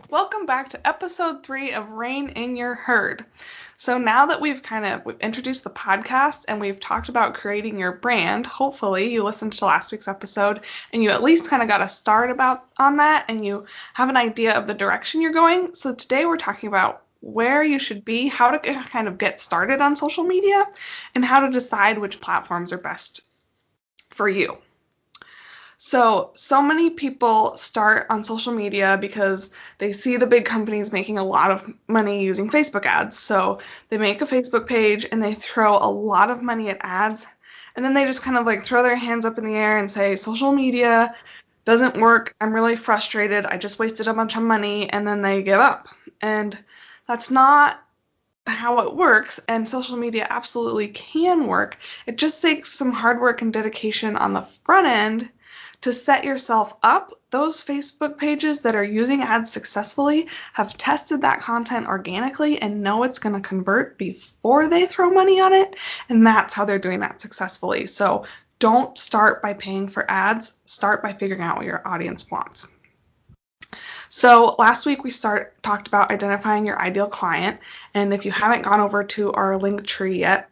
Welcome back to episode 3 of Rein in Your Herd. So now that we've introduced the podcast and we've talked about creating your brand, hopefully you listened to last week's episode and you at least kind of got a start on that and you have an idea of the direction you're going. So today we're talking about where you should be, how to kind of get started on social media, and how to decide which platforms are best for you. So many people start on social media because they see the big companies making a lot of money using Facebook ads. So they make a Facebook page and they throw a lot of money at ads. And then they just kind of like throw their hands up in the air and say, social media doesn't work. I'm really frustrated. I just wasted a bunch of money. And then they give up. And that's not how it works, and social media absolutely can work. It just takes some hard work and dedication on the front end to set yourself up. Those Facebook pages that are using ads successfully have tested that content organically and know it's going to convert before they throw money on it, and that's how they're doing that successfully. So don't start by paying for ads. Start by figuring out what your audience wants. So last week we talked about identifying your ideal client, and if you haven't gone over to our link tree yet,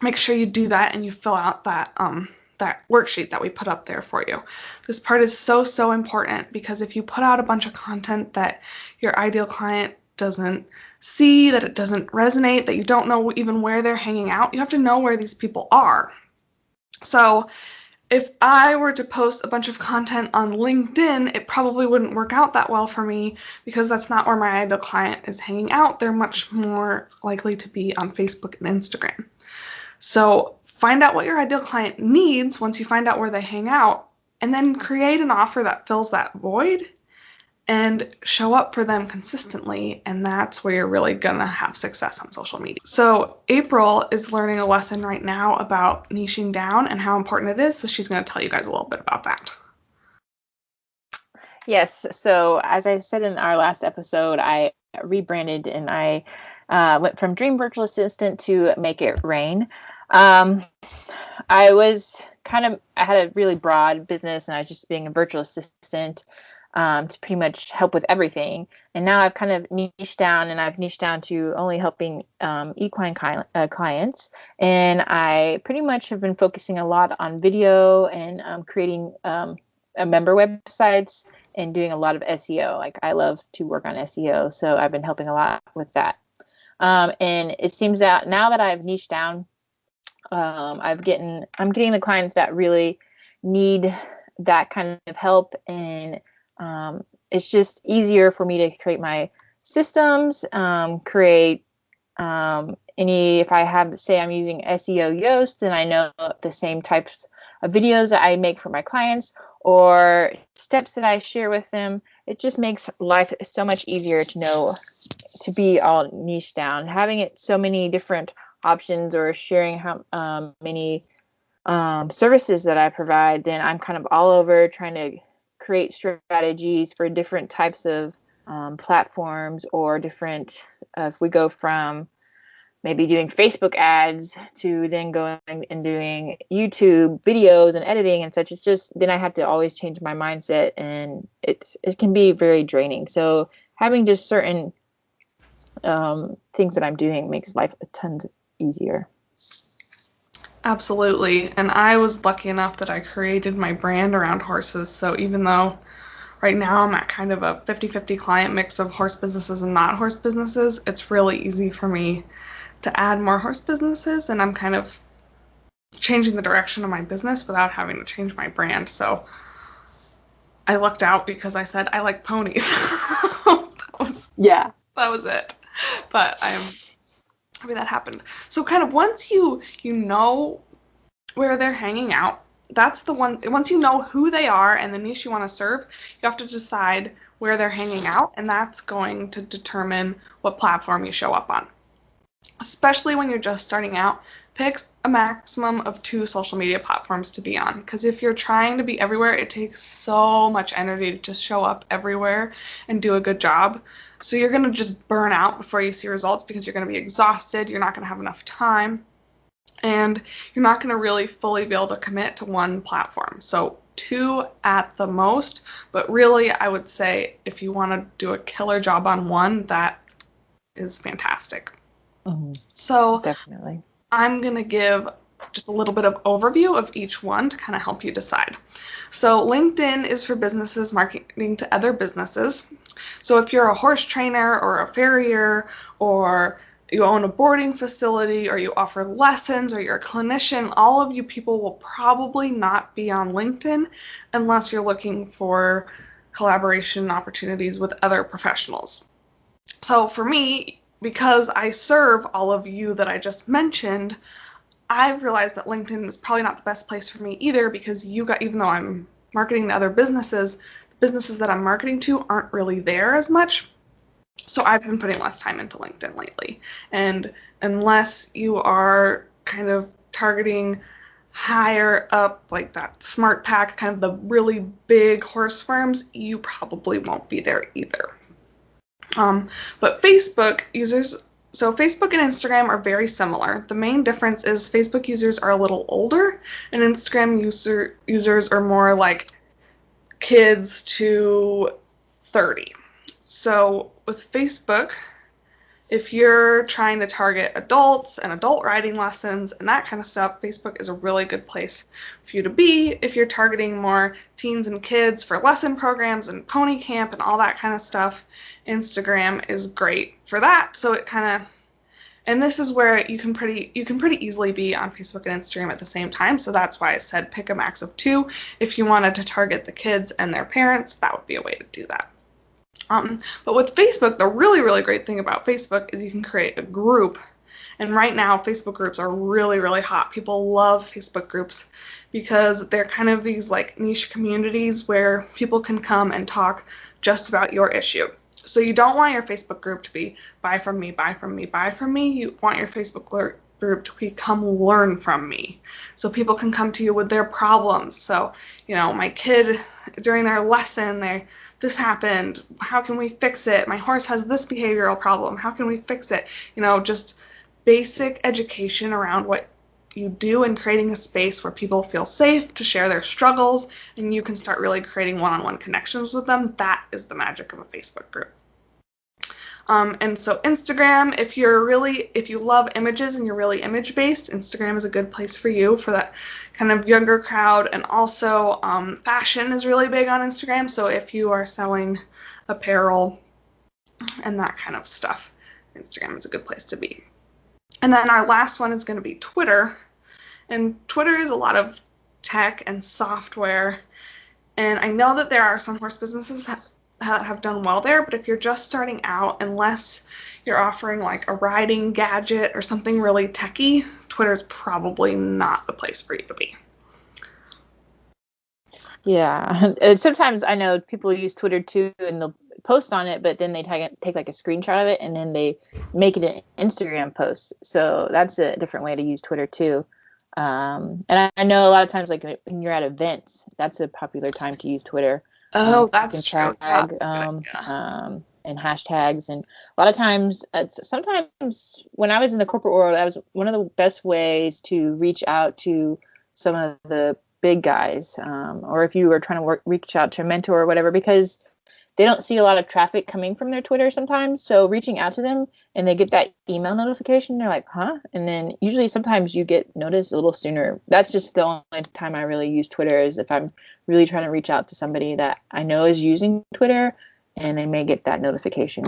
make sure you do that and you fill out that worksheet that we put up there for you. This part is so important because if you put out a bunch of content that your ideal client doesn't see, that it doesn't resonate, that you don't know even where they're hanging out, you have to know where these people are. So if I were to post a bunch of content on LinkedIn, it probably wouldn't work out that well for me because that's not where my ideal client is hanging out. They're much more likely to be on Facebook and Instagram. So find out what your ideal client needs once you find out where they hang out, and then create an offer that fills that void and show up for them consistently, and that's where you're really gonna have success on social media. So April is learning a lesson right now about niching down and how important it is, so she's gonna tell you guys a little bit about that. Yes, so as I said in our last episode, I rebranded and I went from Dream Virtual Assistant to Make It Rain. I had a really broad business and I was just being a virtual assistant to pretty much help with everything. And now I've kind of niched down to only helping equine clients. And I pretty much have been focusing a lot on video and creating member websites and doing a lot of SEO. Like I love to work on SEO, so I've been helping a lot with that. And it seems that now that I've niched down, I'm getting the clients that really need that kind of help, and it's just easier for me to create my systems, if I have, say I'm using SEO Yoast, then I know the same types of videos that I make for my clients or steps that I share with them. It just makes life so much easier to know, to be all niche down. Having it so many different options or sharing how many services that I provide, then I'm kind of all over trying to create strategies for different types of platforms, or different, if we go from maybe doing Facebook ads to then going and doing YouTube videos and editing and such. It's just, then I have to always change my mindset, and it can be very draining. So having just certain things that I'm doing makes life a ton easier. Absolutely. And I was lucky enough that I created my brand around horses. So even though right now I'm at kind of a 50-50 client mix of horse businesses and not horse businesses, it's really easy for me to add more horse businesses, and I'm kind of changing the direction of my business without having to change my brand. So I lucked out because I said I like ponies. That was it. But I'm happy that happened. So kind of once you know where they're hanging out, that's the one. Once you know who they are and the niche you want to serve, you have to decide where they're hanging out, and that's going to determine what platform you show up on. Especially when you're just starting out, pick a maximum of 2 social media platforms to be on, because if you're trying to be everywhere, it takes so much energy to just show up everywhere and do a good job. So you're going to just burn out before you see results because you're going to be exhausted, you're not going to have enough time. and you're not going to really fully be able to commit to one platform. So 2 at the most, but really I would say if you want to do a killer job on one, that is fantastic. So Definitely. I'm going to give just a little bit of overview of each one to kind of help you decide. So LinkedIn is for businesses marketing to other businesses. So if you're a horse trainer or a farrier, or you own a boarding facility, or you offer lessons, or you're a clinician, all of you people will probably not be on LinkedIn unless you're looking for collaboration opportunities with other professionals. So for me, because I serve all of you that I just mentioned, I've realized that LinkedIn is probably not the best place for me either, because even though I'm marketing to other businesses, the businesses that I'm marketing to aren't really there as much. So I've been putting less time into LinkedIn lately. And unless you are kind of targeting higher up, like that smart pack, kind of the really big horse farms, you probably won't be there either. But Facebook users, so Facebook and Instagram are very similar. The main difference is Facebook users are a little older, and Instagram users are more like kids to 30. So with Facebook, if you're trying to target adults and adult riding lessons and that kind of stuff, Facebook is a really good place for you to be. If you're targeting more teens and kids for lesson programs and pony camp and all that kind of stuff, Instagram is great for that. So it kind of, and this is where you can pretty easily be on Facebook and Instagram at the same time. So that's why I said pick a max of 2. If you wanted to target the kids and their parents, that would be a way to do that. But with Facebook, the really, really great thing about Facebook is you can create a group. And right now, Facebook groups are really, really hot. People love Facebook groups because they're kind of these like niche communities where people can come and talk just about your issue. So you don't want your Facebook group to be buy from me, buy from me, buy from me. You want your Facebook group to be come learn from me. So people can come to you with their problems. So, my kid during their lesson, this happened. How can we fix it? My horse has this behavioral problem. How can we fix it? Just basic education around what you do and creating a space where people feel safe to share their struggles, and you can start really creating one-on-one connections with them. That is the magic of a Facebook group. And so Instagram, if you love images and you're really image based, Instagram is a good place for you for that kind of younger crowd. And also fashion is really big on Instagram. So if you are selling apparel and that kind of stuff, Instagram is a good place to be. And then our last one is going to be Twitter. And Twitter is a lot of tech and software. And I know that there are some horse businesses that have done well there, but if you're just starting out, unless you're offering like a riding gadget or something really techy, Twitter's probably not the place for you to be. Yeah, sometimes I know people use Twitter too, and they'll post on it, but then they take like a screenshot of it, and then they make it an Instagram post. So that's a different way to use Twitter too. And I know a lot of times, like when you're at events, that's a popular time to use Twitter. Oh, that's true. Tag, and hashtags, and a lot of times, sometimes when I was in the corporate world, that was one of the best ways to reach out to some of the big guys, or if you were trying to reach out to a mentor or whatever, because they don't see a lot of traffic coming from their Twitter sometimes. So reaching out to them and they get that email notification, they're like, huh? And then usually sometimes you get noticed a little sooner. That's just the only time I really use Twitter, is if I'm really trying to reach out to somebody that I know is using Twitter, and they may get that notification.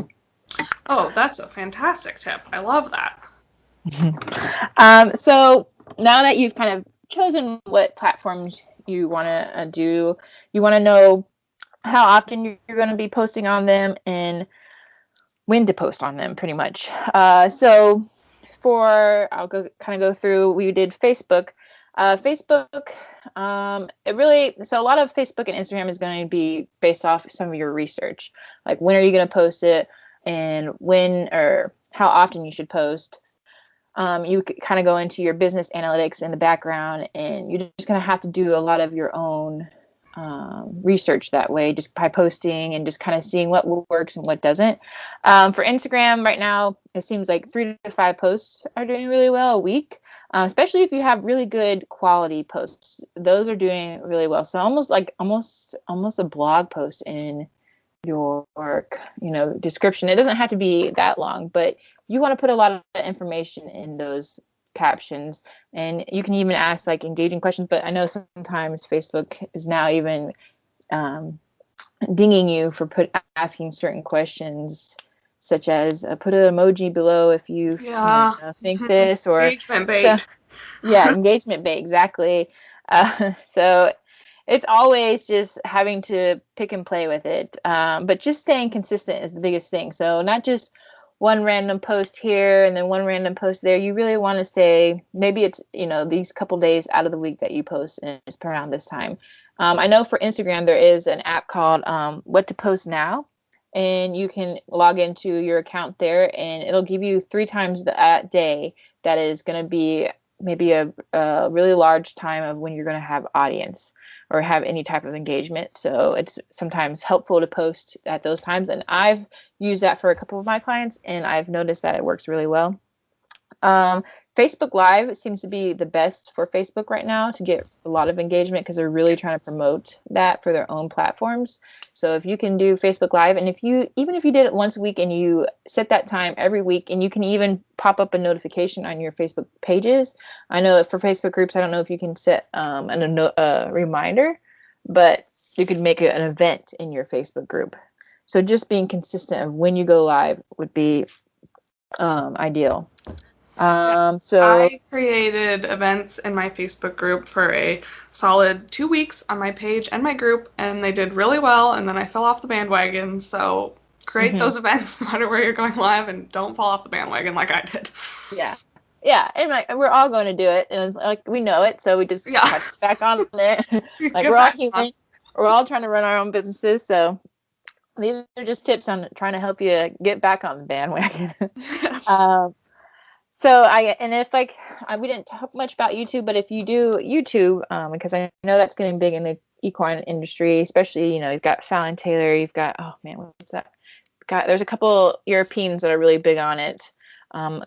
Oh, that's a fantastic tip. I love that. So now that you've kind of chosen what platforms you want to do, you want to know how often you're going to be posting on them and when to post on them, pretty much. So I'll go through, we did Facebook. Facebook, so a lot of Facebook and Instagram is going to be based off some of your research. Like, when are you going to post it, and when or how often you should post. You kind of go into your business analytics in the background, and you're just going to have to do a lot of your own research that way, just by posting and just kind of seeing what works and what doesn't. For Instagram right now, it seems like 3 to 5 posts are doing really well a week. especially if you have really good quality posts. Those are doing really well. So almost a blog post in your description. It doesn't have to be that long, but you want to put a lot of information in those captions, and you can even ask like engaging questions. But I know sometimes Facebook is now even dinging you for asking certain questions, such as put an emoji below if you Yeah. think this, or Engagement so. bait. Yeah, engagement bait, exactly. So it's always just having to pick and play with it. But just staying consistent is the biggest thing. So not just one random post here and then one random post there. You really want to stay, maybe it's, these couple days out of the week that you post and it's around this time. I know for Instagram, there is an app called What to Post Now. And you can log into your account there and it'll give you 3 times the day that is going to be maybe a really large time of when you're going to have audience or have any type of engagement. So it's sometimes helpful to post at those times. And I've used that for a couple of my clients and I've noticed that it works really well. Facebook Live seems to be the best for Facebook right now to get a lot of engagement because they're really trying to promote that for their own platforms. So if you can do Facebook Live, and even if you did it once a week and you set that time every week, and you can even pop up a notification on your Facebook pages. I know for Facebook groups, I don't know if you can set a reminder, but you could make it an event in your Facebook group. So just being consistent of when you go live would be ideal. Yes, So I created events in my Facebook group for a solid 2 weeks on my page and my group, and they did really well, and then I fell off the bandwagon. So create mhm, those events no matter where you're going live, and don't fall off the bandwagon like I did. yeah, yeah, and like we're all going to do it, and like we know it, so we just Yeah, have to get back on it. Like get we're all back on. human, we're all trying to run our own businesses, so these are just tips on trying to help you get back on the bandwagon. Yes. um, and if like we didn't talk much about YouTube, but if you do YouTube, because I know that's getting big in the equine industry, especially you've got Fallon Taylor, you've got, oh man, what's that? There's a couple Europeans that are really big on it.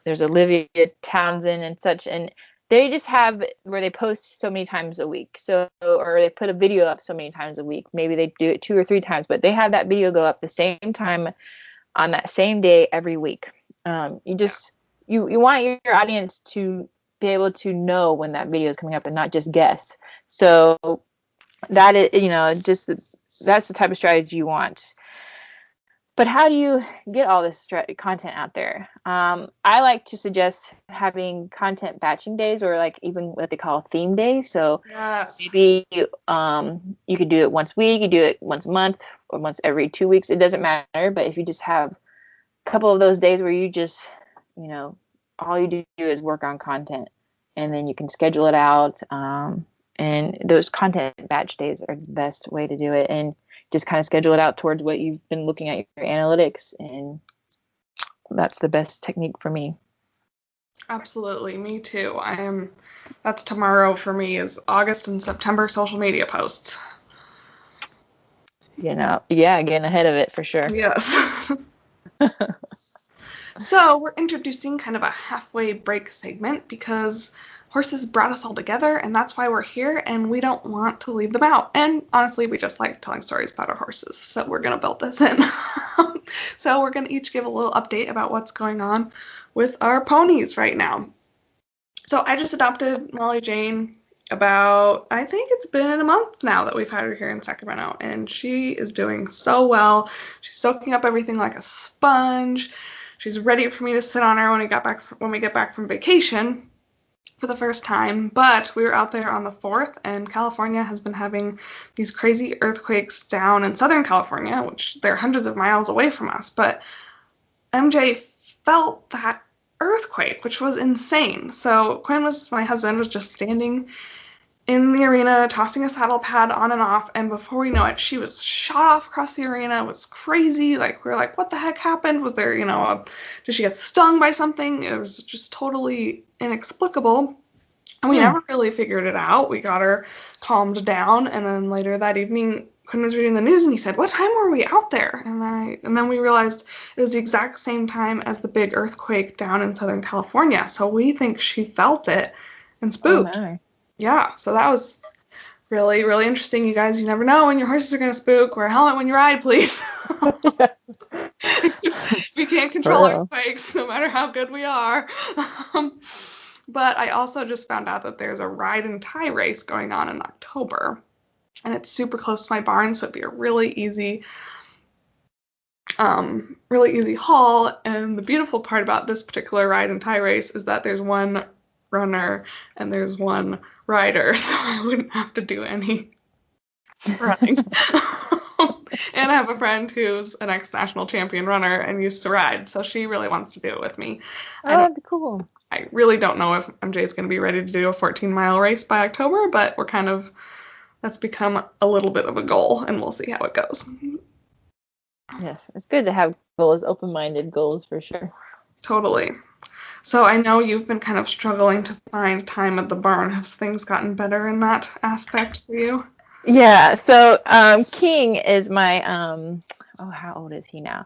There's Olivia Townsend and such, and they just have where they post so many times a week. So, or they put a video up so many times a week. Maybe they do it 2 or 3 times, but they have that video go up the same time on that same day every week. You just you want your audience to be able to know when that video is coming up and not just guess. So that is, just that's the type of strategy you want. But how do you get all this content out there? I like to suggest having content batching days, or like even what they call theme days. So Yes. maybe you could do it once a week, you do it once a month, or once every 2 weeks. It doesn't matter. But if you just have a couple of those days where you just, all you do is work on content, and then you can schedule it out. And those content batch days are the best way to do it. And just kind of schedule it out towards what you've been looking at your analytics, and that's the best technique for me. Absolutely, me too. That's tomorrow for me is August and September social media posts. Yeah, getting ahead of it for sure. Yes. So we're introducing kind of a halfway break segment because horses brought us all together, and that's why we're here, and we don't want to leave them out. And honestly, we just like telling stories about our horses, so we're going to build this in. So we're going to each give a little update about what's going on with our ponies right now. So I just adopted Molly Jane about, I think it's been a month now that we've had her here in Sacramento, and she is doing so well. She's soaking up everything like a sponge. She's ready for me to sit on her when we get back from vacation for the first time. But we were out there on the 4th, and California has been having these crazy earthquakes down in Southern California, which they're hundreds of miles away from us. But MJ felt that earthquake, which was insane. So my husband, was just standing in the arena, tossing a saddle pad on and off, and before we know it, she was shot off across the arena. It was crazy. Like, we were like, what the heck happened? Was there, did she get stung by something? It was just totally inexplicable. And we never really figured it out. We got her calmed down, and then later that evening, Quinn was reading the news, and he said, what time were we out there? And then we realized it was the exact same time as the big earthquake down in Southern California. So we think she felt it. and Oh spooked. my. Yeah, so that was really, really interesting, you guys. You never know when your horses are going to spook. Wear a helmet when you ride, please. We can't control our spikes, no matter how good we are. But I also just found out that there's a ride and tie race going on in October. And it's super close to my barn, so it'd be a really easy haul. And the beautiful part about this particular ride and tie race is that there's one runner and there's one rider, so I wouldn't have to do any running. And I have a friend who's an ex-national champion runner and used to ride, so she really wants to do it with me. Oh, that'd be cool. I really don't know if MJ's going to be ready to do a 14-mile race by October, but that's become a little bit of a goal, and we'll see how it goes. Yes, it's good to have goals, open-minded goals for sure. Totally. So I know you've been kind of struggling to find time at the barn. Has things gotten better in that aspect for you? Yeah, so King is my, how old is he now?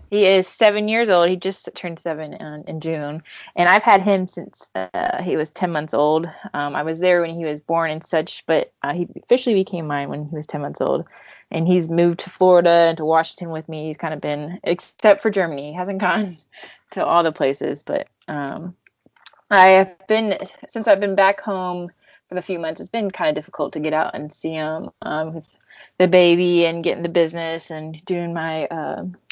He is 7 years old. He just turned 7 in June. And I've had him since he was 10 months old. I was there when he was born and such, but he officially became mine when he was 10 months old. And he's moved to Florida and to Washington with me. He's kind of been, except for Germany. He hasn't gone to all the places. But since I've been back home for the few months, it's been kind of difficult to get out and see him with the baby and getting the business and doing my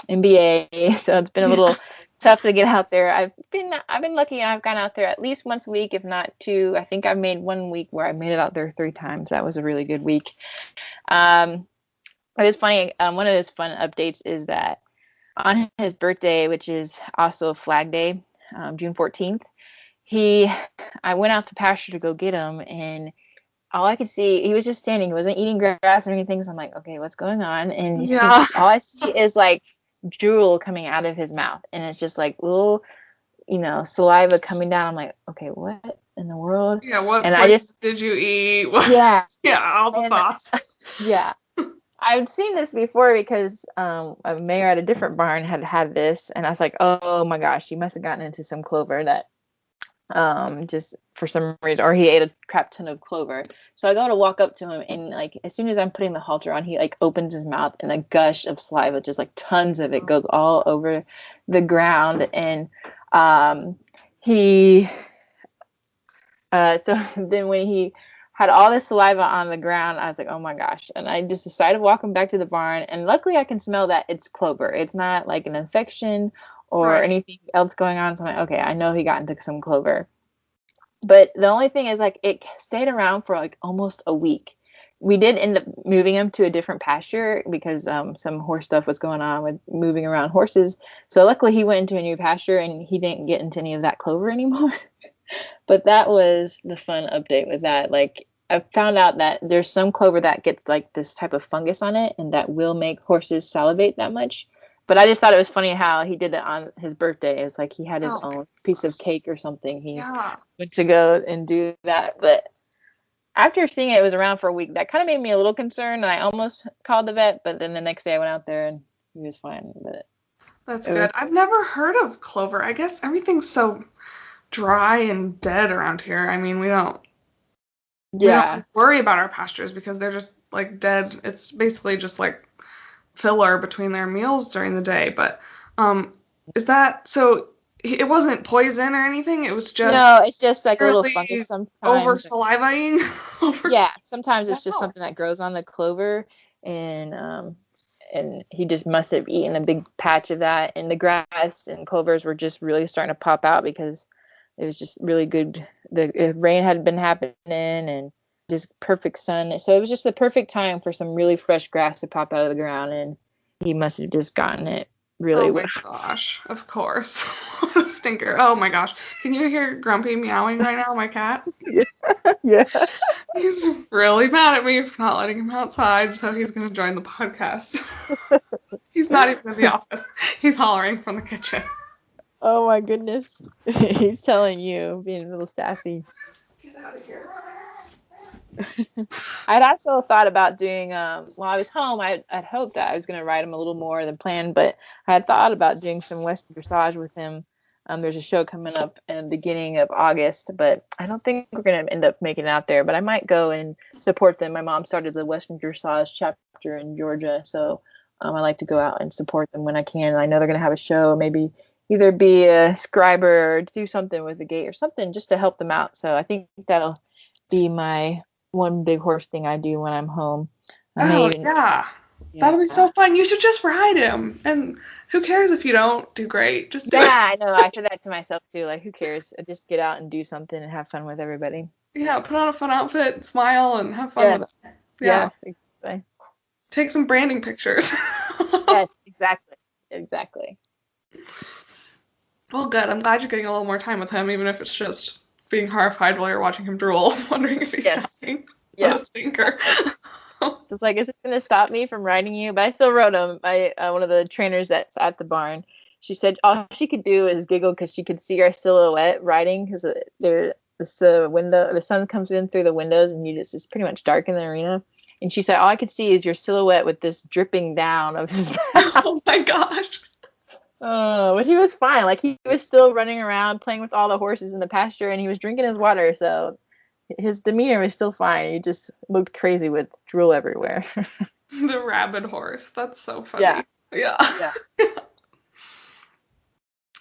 MBA. So it's been a little tough to get out there. I've been lucky, and I've gone out there at least once a week, if not two. I think I've made 1 week where I made it out there 3 times. That was a really good week. It was funny. One of his fun updates is that on his birthday, which is also Flag Day, June 14th, I went out to pasture to go get him, and all I could see, he was just standing. He wasn't eating grass or anything. So I'm like, okay, what's going on? And all I see is like drool coming out of his mouth, and it's just like little, saliva coming down. I'm like, okay, what in the world? Yeah, what and did you eat? Yeah, all the thoughts. Yeah, I've seen this before because a mayor at a different barn had this, and I was like, oh my gosh, he must have gotten into some clover that just for some reason, or he ate a crap ton of clover. So I go to walk up to him, and like as soon as I'm putting the halter on, he like opens his mouth, and a gush of saliva, just like tons of it, goes all over the ground. And he so then when he had all this saliva on the ground, I was like, oh my gosh. And I just decided walking back to the barn, and luckily I can smell that it's clover. It's not like an infection or anything else going on. So I'm like, okay, I know he got into some clover. But the only thing is, like, it stayed around for like almost a week. We did end up moving him to a different pasture because some horse stuff was going on with moving around horses. So luckily he went into a new pasture and he didn't get into any of that clover anymore. But that was the fun update with that. Like, I found out that there's some clover that gets like this type of fungus on it, and that will make horses salivate that much. But I just thought it was funny how he did it on his birthday. It's like he had his own piece of cake or something. He went to go and do that. But after seeing it was around for a week, that kind of made me a little concerned, and I almost called the vet. But then the next day I went out there and he was fine with it. That's good. I've never heard of clover. I guess everything's so dry and dead around here. I mean, we don't worry about our pastures because they're just like dead. It's basically just like filler between their meals during the day. But is that so? It wasn't poison or anything. It was just it's just like a little fungus sometimes. Over salivating. Yeah, sometimes it's just something that grows on the clover, and he just must have eaten a big patch of that. And the grass and clovers were just really starting to pop out because it was just really good. The rain had been happening and just perfect sun. So it was just the perfect time for some really fresh grass to pop out of the ground, and he must have just gotten it really well. Oh my gosh, of course. What a stinker. Oh my gosh. Can you hear Grumpy meowing right now, my cat? Yeah. He's really mad at me for not letting him outside, so he's going to join the podcast. He's not even in the office. He's hollering from the kitchen. Oh my goodness. He's telling you, being a little sassy. Get out of here. I'd also thought about doing, while I was home, I'd hoped that I was going to ride him a little more than planned, but I had thought about doing some Western dressage with him There's a show coming up in the beginning of August, but I don't think we're going to end up making it out there. But I might go and support them. My mom started the Western Dressage chapter in Georgia, so I like to go out and support them when I can. I know they're going to have a show, maybe either be a scriber or do something with the gate or something just to help them out. So I think that'll be my one big horse thing I do when I'm home. I may Oh, even, yeah. That'll be so fun. You should just ride him. And who cares if you don't do great? Just do it. Yeah, I know. I said that to myself too. Like, who cares? Just get out and do something and have fun with everybody. Yeah, put on a fun outfit, smile, and have fun Yes. with it. Yeah. Yes, exactly. Take some branding pictures. Yes, exactly. Exactly. Well, good. I'm glad you're getting a little more time with him, even if it's just being horrified while you're watching him drool, wondering if he's dying. What a stinker. It's like, is this going to stop me from riding you? But I still rode him. One of the trainers that's at the barn, she said all she could do is giggle because she could see our silhouette riding because the sun comes in through the windows and it's pretty much dark in the arena. And she said all I could see is your silhouette with this dripping down of his back. Oh my gosh. Oh, but he was fine. Like, he was still running around playing with all the horses in the pasture, and he was drinking his water, so his demeanor was still fine. He just looked crazy with drool everywhere. The rabid horse. That's so funny. Yeah.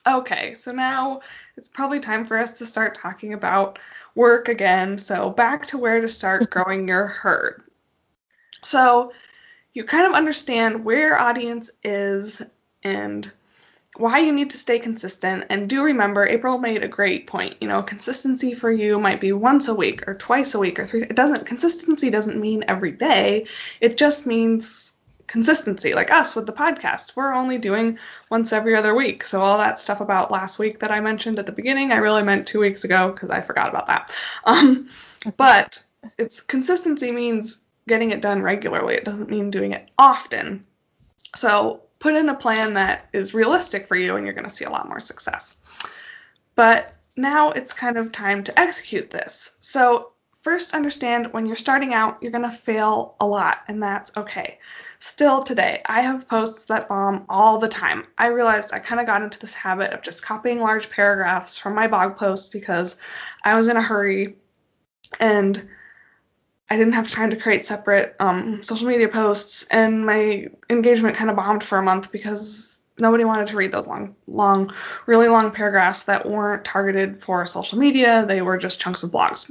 Okay, so now it's probably time for us to start talking about work again. So back to where to start growing your herd. So you kind of understand where your audience is and why you need to stay consistent. And do remember, April made a great point. Consistency for you might be once a week or twice a week or three. Consistency doesn't mean every day. It just means consistency, like us with the podcast. We're only doing once every other week. So all that stuff about last week that I mentioned at the beginning, I really meant 2 weeks ago because I forgot about that. But consistency means getting it done regularly. It doesn't mean doing it often. So put in a plan that is realistic for you and you're going to see a lot more success. But now it's kind of time to execute this. So first, understand when you're starting out, you're going to fail a lot, and that's okay. Still today, I have posts that bomb all the time. I realized I kind of got into this habit of just copying large paragraphs from my blog posts because I was in a hurry and I didn't have time to create separate social media posts, and my engagement kind of bombed for a month because nobody wanted to read those really long paragraphs that weren't targeted for social media. They were just chunks of blogs.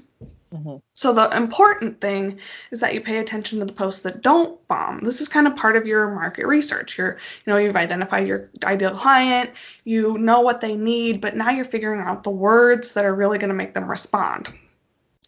Mm-hmm. So the important thing is that you pay attention to the posts that don't bomb. This is kind of part of your market research. You've identified your ideal client, you know what they need, but now you're figuring out the words that are really going to make them respond.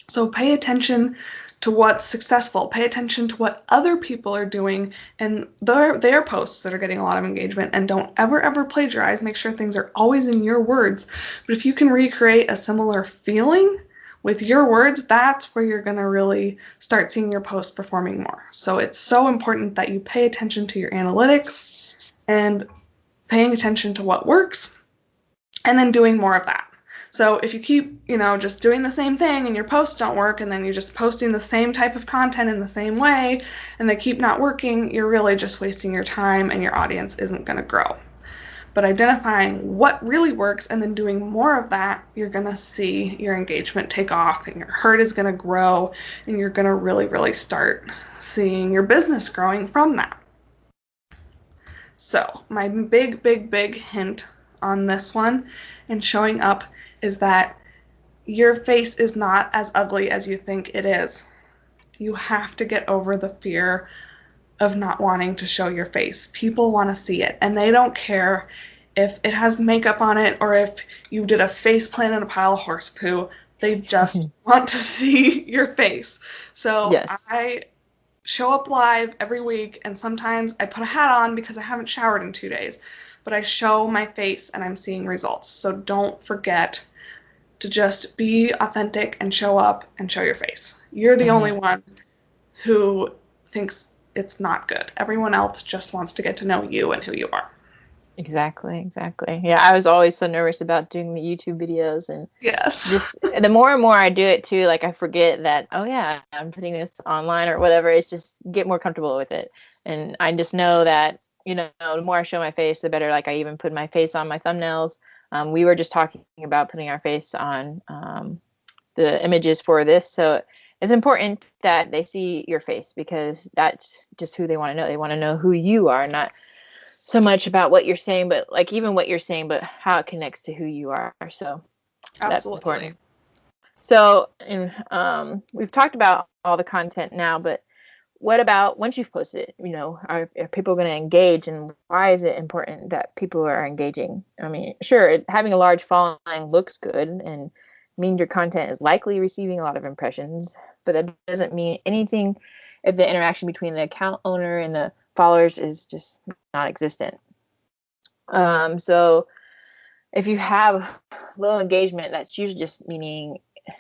So pay attention to what's successful. Pay attention to what other people are doing and their posts that are getting a lot of engagement, and don't ever plagiarize. Make sure things are always in your words. But if you can recreate a similar feeling with your words, that's where you're going to really start seeing your posts performing more. So it's so important that you pay attention to your analytics and paying attention to what works and then doing more of that. So if you keep, just doing the same thing and your posts don't work, and then you're just posting the same type of content in the same way and they keep not working, you're really just wasting your time and your audience isn't going to grow. But identifying what really works and then doing more of that, you're going to see your engagement take off and your herd is going to grow, and you're going to really start seeing your business growing from that. So my big hint on this one and showing up is that your face is not as ugly as you think it is. You have to get over the fear of not wanting to show your face. People want to see it, and they don't care if it has makeup on it or if you did a face plant in a pile of horse poo. They just want to see your face. So yes. I show up live every week, and sometimes I put a hat on because I haven't showered in 2 days, but I show my face and I'm seeing results. So don't forget to just be authentic and show up and show your face. You're the only one who thinks it's not good. Everyone else just wants to get to know you and who you are. Exactly. Yeah, I was always so nervous about doing the YouTube videos, and yes, the more and more I do it too, like I forget that, oh yeah, I'm putting this online or whatever. It's just get more comfortable with it, and I just know that the more I show my face, the better. Like I even put my face on my thumbnails. We were just talking about putting our face on the images for this. So it's important that they see your face, because that's just who they want to know. They want to know who you are, not so much about what you're saying, but like even what you're saying, but how it connects to who you are. So that's Absolutely. important. So, we've talked about all the content now, but what about once you've posted it? Are people going to engage, and why is it important that people are engaging? I mean, sure, having a large following looks good and means your content is likely receiving a lot of impressions, but that doesn't mean anything if the interaction between the account owner and the followers is just non-existent. So if you have low engagement, that's usually just meaning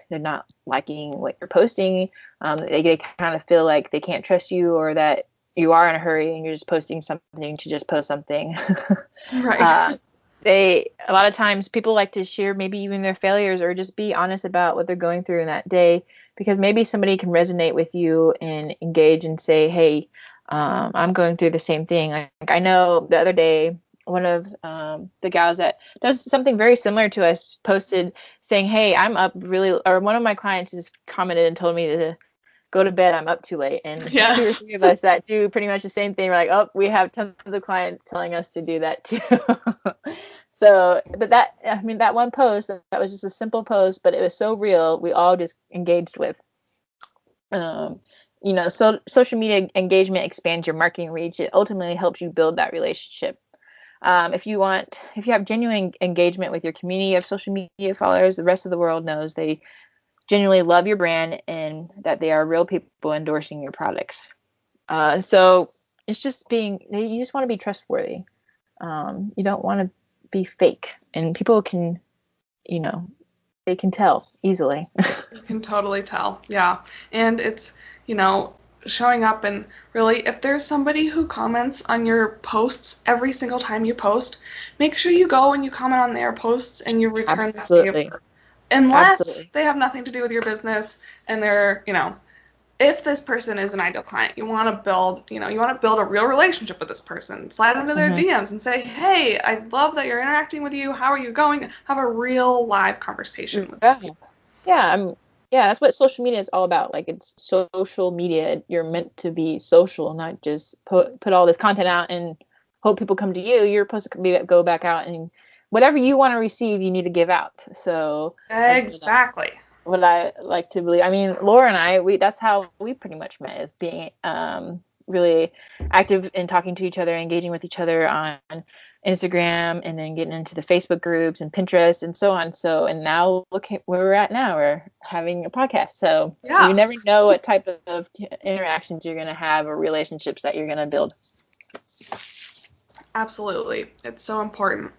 they're not liking what you're posting. They kind of feel like they can't trust you, or that you are in a hurry and you're just posting something to just post something. Right. A lot of times people like to share maybe even their failures, or just be honest about what they're going through in that day, because maybe somebody can resonate with you and engage and say, hey, I'm going through the same thing. Like I know the other day, one of the gals that does something very similar to us posted saying, hey, I'm up really, or one of my clients just commented and told me to go to bed, I'm up too late. And Yes. 2 or 3 of us that do pretty much the same thing. We're like, oh, we have tons of clients telling us to do that too. So, but that one post, that was just a simple post, but it was so real. We all just engaged with. So social media engagement expands your marketing reach. It ultimately helps you build that relationship. If you have genuine engagement with your community of social media followers, the rest of the world knows they genuinely love your brand and that they are real people endorsing your products. So it's just you just want to be trustworthy. You don't want to be fake, and people can, they can tell easily. You can totally tell. Yeah. And it's, showing up, and really, if there's somebody who comments on your posts every single time you post, make sure you go and you comment on their posts and you return the favor. Unless they have nothing to do with your business and they're, if this person is an ideal client, you want to build a real relationship with this person. Slide into their DMs and say, hey, I love that you're interacting with you. How are you going? Have a real live conversation with these people. Yeah, that's what social media is all about. Like, it's social media. You're meant to be social, not just put all this content out and hope people come to you. You're supposed to go back out, and whatever you want to receive, you need to give out. So exactly. What I like to believe. I mean, Laura and I, that's how we pretty much met, is being really active in talking to each other, engaging with each other on Instagram, and then getting into the Facebook groups and Pinterest and so on. So, and now look at where we're at now. We're having a podcast. So you never know what type of interactions you're going to have, or relationships that you're going to build. Absolutely. It's so important.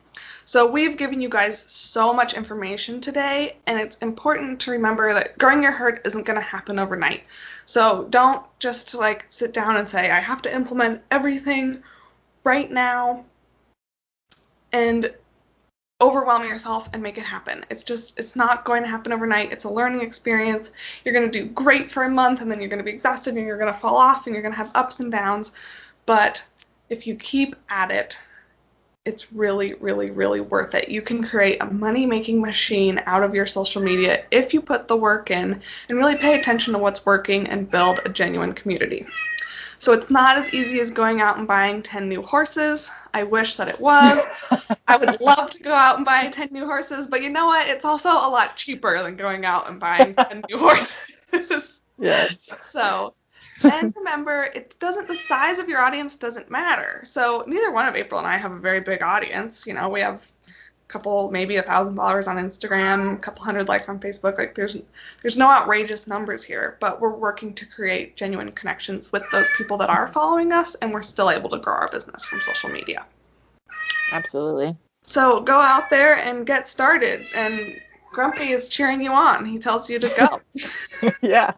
So we've given you guys so much information today, and it's important to remember that growing your herd isn't going to happen overnight. So don't just sit down and say, I have to implement everything right now and overwhelm yourself and make it happen. It's not going to happen overnight. It's a learning experience. You're going to do great for a month, and then you're going to be exhausted, and you're going to fall off, and you're going to have ups and downs. But if you keep at it, it's really, really, really worth it. You can create a money-making machine out of your social media if you put the work in and really pay attention to what's working and build a genuine community. So it's not as easy as going out and buying 10 new horses. I wish that it was. I would love to go out and buy 10 new horses, but you know what? It's also a lot cheaper than going out and buying 10 new horses. Yes. So, and remember, the size of your audience doesn't matter. So neither one of April and I have a very big audience. We have a couple, maybe 1,000 followers on Instagram, a couple hundred likes on Facebook. There's no outrageous numbers here, but we're working to create genuine connections with those people that are following us, and we're still able to grow our business from social media. Absolutely. So go out there and get started, and Grumpy is cheering you on. He tells you to go. Yeah.